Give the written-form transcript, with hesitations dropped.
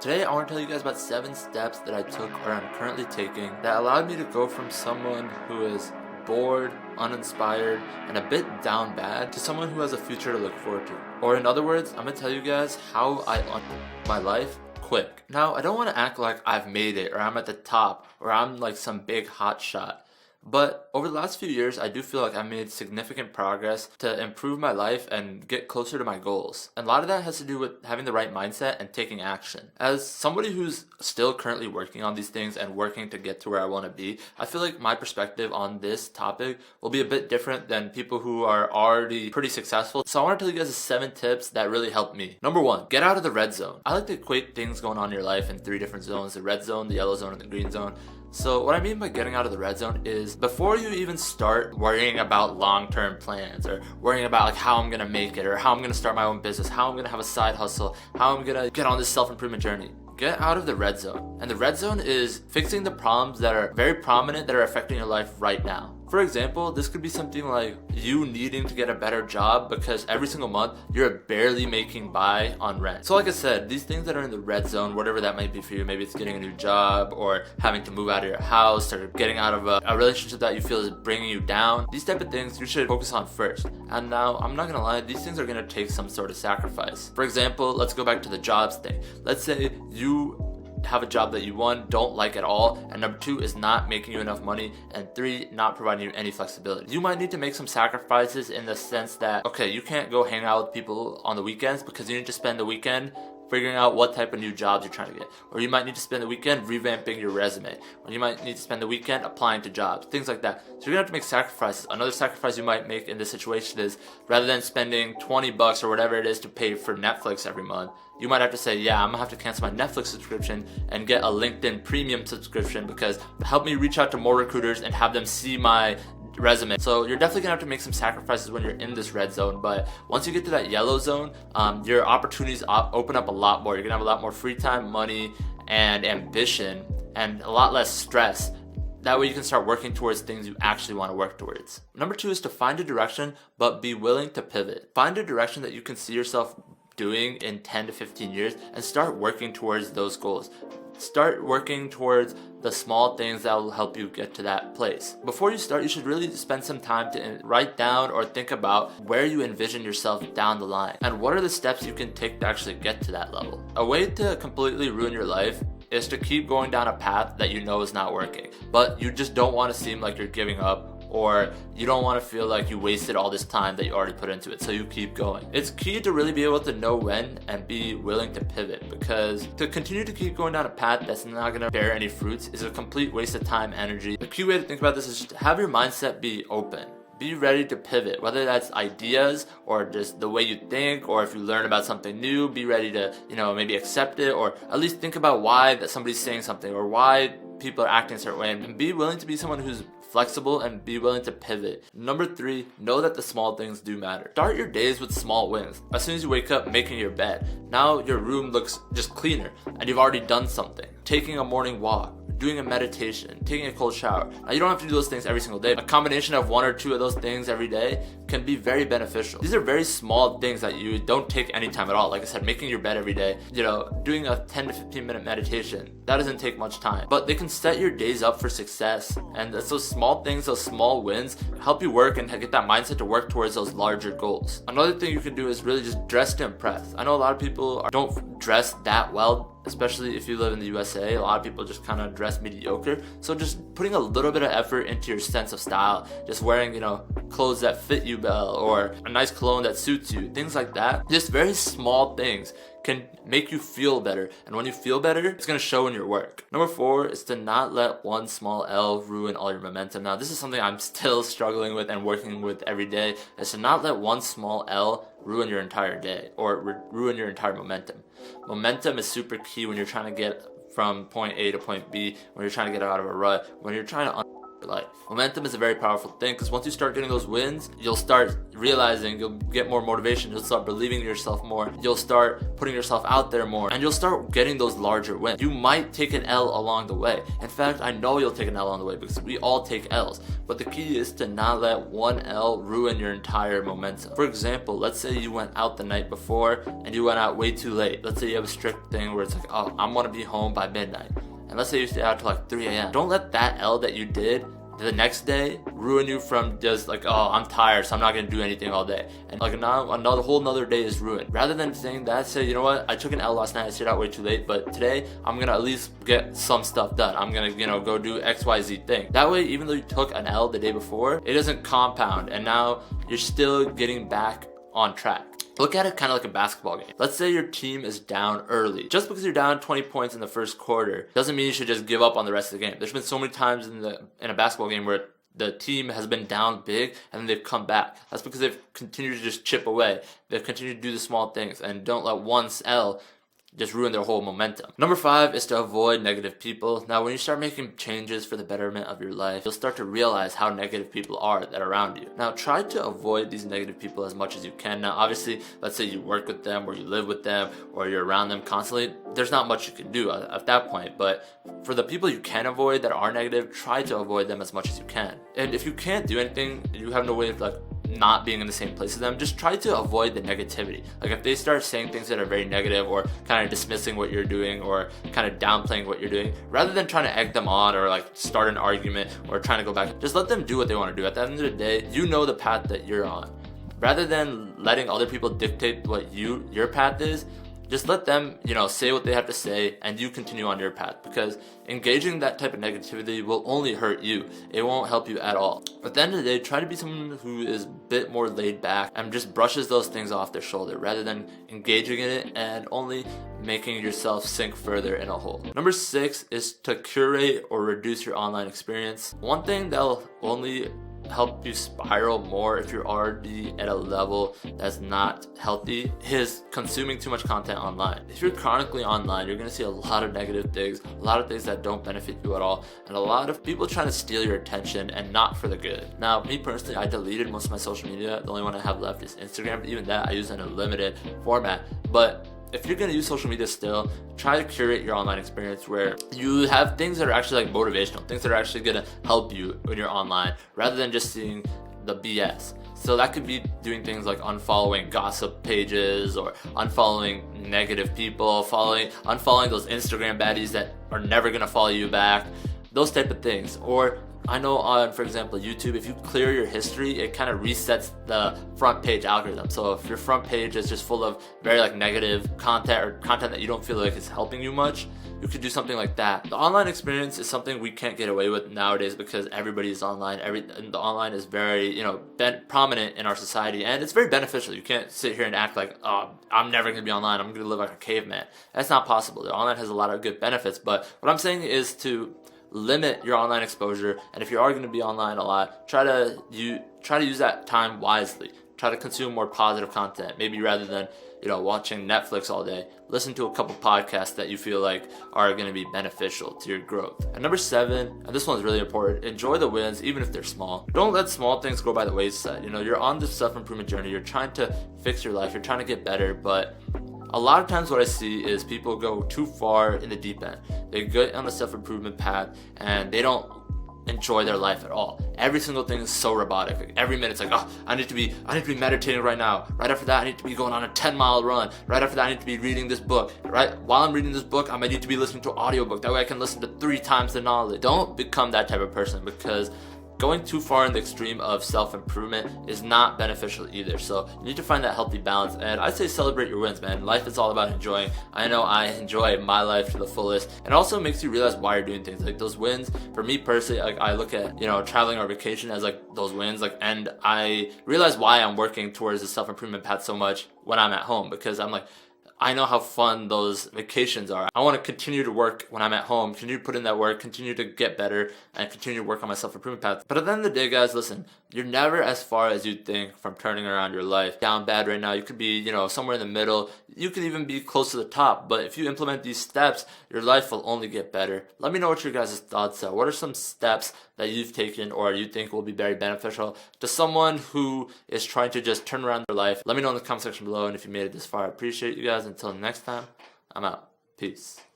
Today I want to tell you guys about 7 steps that I took or I'm currently taking that allowed me to go from someone who is bored, uninspired, and a bit down bad to someone who has a future to look forward to. Or in other words, I'm going to tell you guys how I my life quick. Now, I don't want to act like I've made it or I'm at the top or I'm like some big hot shot. But over the last few years, I do feel like I made significant progress to improve my life and get closer to my goals. And a lot of that has to do with having the right mindset and taking action. As somebody who's still currently working on these things and working to get to where I want to be, I feel like my perspective on this topic will be a bit different than people who are already pretty successful. So I want to tell you guys 7 tips that really helped me. Number 1, get out of the red zone. I like to equate things going on in your life in 3 different zones: the red zone, the yellow zone, and the green zone. So what I mean by getting out of the red zone is before you even start worrying about long-term plans or worrying about like how I'm gonna make it or how I'm gonna start my own business, how I'm gonna have a side hustle, how I'm gonna get on this self-improvement journey, get out of the red zone. And the red zone is fixing the problems that are very prominent that are affecting your life right now. For example, this could be something like you needing to get a better job because every single month you're barely making by on rent. So like I said, these things that are in the red zone, whatever that might be for you, maybe it's getting a new job or having to move out of your house or getting out of a relationship that you feel is bringing you down. These type of things you should focus on first. And now, I'm not gonna lie, these things are gonna take some sort of sacrifice. For example, let's go back to the jobs thing. Let's say you have a job that you, 1, don't like at all, and number 2 is not making you enough money, and 3, not providing you any flexibility. You might need to make some sacrifices in the sense that, okay, you can't go hang out with people on the weekends because you need to spend the weekend figuring out what type of new jobs you're trying to get. Or you might need to spend the weekend revamping your resume. Or you might need to spend the weekend applying to jobs, things like that. So you're gonna have to make sacrifices. Another sacrifice you might make in this situation is rather than spending $20 or whatever it is to pay for Netflix every month, you might have to say, yeah, I'm gonna have to cancel my Netflix subscription and get a LinkedIn premium subscription because help me reach out to more recruiters and have them see my resume. So you're definitely gonna have to make some sacrifices when you're in this red zone, but once you get to that yellow zone, your opportunities open up a lot more. You're gonna have a lot more free time, money, and ambition, and a lot less stress. That way you can start working towards things you actually want to work towards. Number 2 is to find a direction, but be willing to pivot. Find a direction that you can see yourself doing in 10 to 15 years and start working towards those goals. Start working towards the small things that will help you get to that place. Before you start, you should really spend some time to write down or think about where you envision yourself down the line and what are the steps you can take to actually get to that level. A way to completely ruin your life is to keep going down a path that you know is not working, but you just don't want to seem like you're giving up, or you don't want to feel like you wasted all this time that you already put into it, so you keep going. It's key to really be able to know when and be willing to pivot, because to continue to keep going down a path that's not going to bear any fruits is a complete waste of time, energy. The key way to think about this is just have your mindset be open. Be ready to pivot, whether that's ideas or just the way you think, or if you learn about something new, be ready to, maybe accept it, or at least think about why that somebody's saying something or why people are acting a certain way, and be willing to be someone who's flexible and be willing to pivot. Number 3, know that the small things do matter. Start your days with small wins. As soon as you wake up, making your bed. Now your room looks just cleaner and you've already done something. Taking a morning walk, doing a meditation, taking a cold shower. Now you don't have to do those things every single day. A combination of 1 or 2 of those things every day can be very beneficial. These are very small things that you don't take any time at all. Like I said, making your bed every day, doing a 10 to 15 minute meditation, that doesn't take much time, but they can set your days up for success. And it's those small things, those small wins help you work and get that mindset to work towards those larger goals. Another thing you can do is really just dress to impress. I know a lot of people don't dress that well, especially if you live in the USA. A lot of people just kind of dress mediocre. So just putting a little bit of effort into your sense of style, just wearing, clothes that fit you well, or a nice cologne that suits you, things like that. Just very small things can make you feel better, and when you feel better, it's going to show in your work. Number 4 is to not let one small L ruin all your momentum. Now this is something I'm still struggling with and working with every day, is to not let one small L ruin your entire day or ruin your entire momentum. Momentum is super key when you're trying to get from point A to point B, when you're trying to get out of a rut, when you're trying to life. Momentum is a very powerful thing because once you start getting those wins, you'll start realizing, you'll get more motivation, you'll start believing in yourself more, you'll start putting yourself out there more, and you'll start getting those larger wins. You might take an L along the way. In fact, I know you'll take an L along the way because we all take L's. But the key is to not let one L ruin your entire momentum. For example, let's say you went out the night before and you went out way too late. Let's say you have a strict thing where it's like, oh, I'm gonna be home by midnight. And let's say you stay out till like 3 a.m. Don't let that L that you did the next day ruin you from just like, oh, I'm tired, so I'm not gonna do anything all day. And like now another whole nother day is ruined. Rather than saying that, say, you know what, I took an L last night, I stayed out way too late, but today I'm gonna at least get some stuff done. I'm gonna, go do XYZ thing. That way, even though you took an L the day before, it doesn't compound, and now you're still getting back on track. Look at it kind of like a basketball game. Let's say your team is down early. Just because you're down 20 points in the first quarter doesn't mean you should just give up on the rest of the game. There's been so many times in a basketball game where the team has been down big and then they've come back. That's because they've continued to just chip away. They've continued to do the small things, and don't let one L just ruin their whole momentum. Number 5 is to avoid negative people. Now, when you start making changes for the betterment of your life, you'll start to realize how negative people are that are around you. Now, try to avoid these negative people as much as you can. Now, obviously, let's say you work with them or you live with them or you're around them constantly, there's not much you can do at that point. But for the people you can avoid that are negative, try to avoid them as much as you can. And if you can't do anything, you have no way of not being in the same place as them, just try to avoid the negativity. Like if they start saying things that are very negative or kind of dismissing what you're doing or kind of downplaying what you're doing, rather than trying to egg them on or start an argument or trying to go back, just let them do what they want to do. At the end of the day, you know the path that you're on. Rather than letting other people dictate what your path is, just let them, say what they have to say and you continue on your path, because engaging that type of negativity will only hurt you. It won't help you at all. At the end of the day, try to be someone who is a bit more laid back and just brushes those things off their shoulder rather than engaging in it and only making yourself sink further in a hole. Number 6 is to curate or reduce your online experience. One thing that'll only help you spiral more if you're already at a level that's not healthy is consuming too much content online. If you're chronically online, you're gonna see a lot of negative things, a lot of things that don't benefit you at all, and a lot of people trying to steal your attention and not for the good. Now, me personally, I deleted most of my social media. The only one I have left is Instagram, but even that I use in a limited format. But if you're gonna use social media still, try to curate your online experience where you have things that are actually motivational, things that are actually gonna help you when you're online, rather than just seeing the BS. So that could be doing things like unfollowing gossip pages or unfollowing negative people, unfollowing those Instagram baddies that are never gonna follow you back, those type of things. Or I know on, for example, YouTube, if you clear your history, it kind of resets the front page algorithm. So if your front page is just full of very negative content or content that you don't feel like is helping you much, you could do something like that. The online experience is something we can't get away with nowadays because everybody is online. The online is very, prominent in our society, and it's very beneficial. You can't sit here and act like, oh, I'm never going to be online. I'm going to live like a caveman. That's not possible. The online has a lot of good benefits, but what I'm saying is to limit your online exposure, and if you are going to be online a lot, try to use that time wisely. Try to consume more positive content. Maybe rather than watching Netflix all day, listen to a couple podcasts that you feel like are going to be beneficial to your growth. And number 7, and this one's really important, enjoy the wins even if they're small. Don't let small things go by the wayside. You're on this self-improvement journey. You're trying to fix your life. You're trying to get better, but a lot of times what I see is people go too far in the deep end. They get on a self-improvement path and they don't enjoy their life at all. Every single thing is so robotic. Every minute it's oh, I need to be meditating right now. Right after that, I need to be going on a 10-mile run. Right after that, I need to be reading this book. Right while I'm reading this book, I might need to be listening to an audiobook. That way I can listen to 3 times the knowledge. Don't become that type of person, because going too far in the extreme of self-improvement is not beneficial either. So you need to find that healthy balance, and I'd say celebrate your wins, man. Life is all about enjoying. I know I enjoy my life to the fullest. It also makes you realize why you're doing things. Those wins, for me personally, I look at traveling or vacation as those wins, and I realize why I'm working towards the self-improvement path so much when I'm at home, because I'm I know how fun those vacations are. I want to continue to work when I'm at home, continue to put in that work, continue to get better, and continue to work on my self-improvement path. But at the end of the day, guys, listen, You're never as far as you think from turning around your life. Down bad right now, you could be, somewhere in the middle. You could even be close to the top. But if you implement these steps, your life will only get better. Let me know what your guys' thoughts are. What are some steps that you've taken or you think will be very beneficial to someone who is trying to just turn around their life? Let me know in the comment section below. And if you made it this far, I appreciate you guys. Until next time, I'm out. Peace.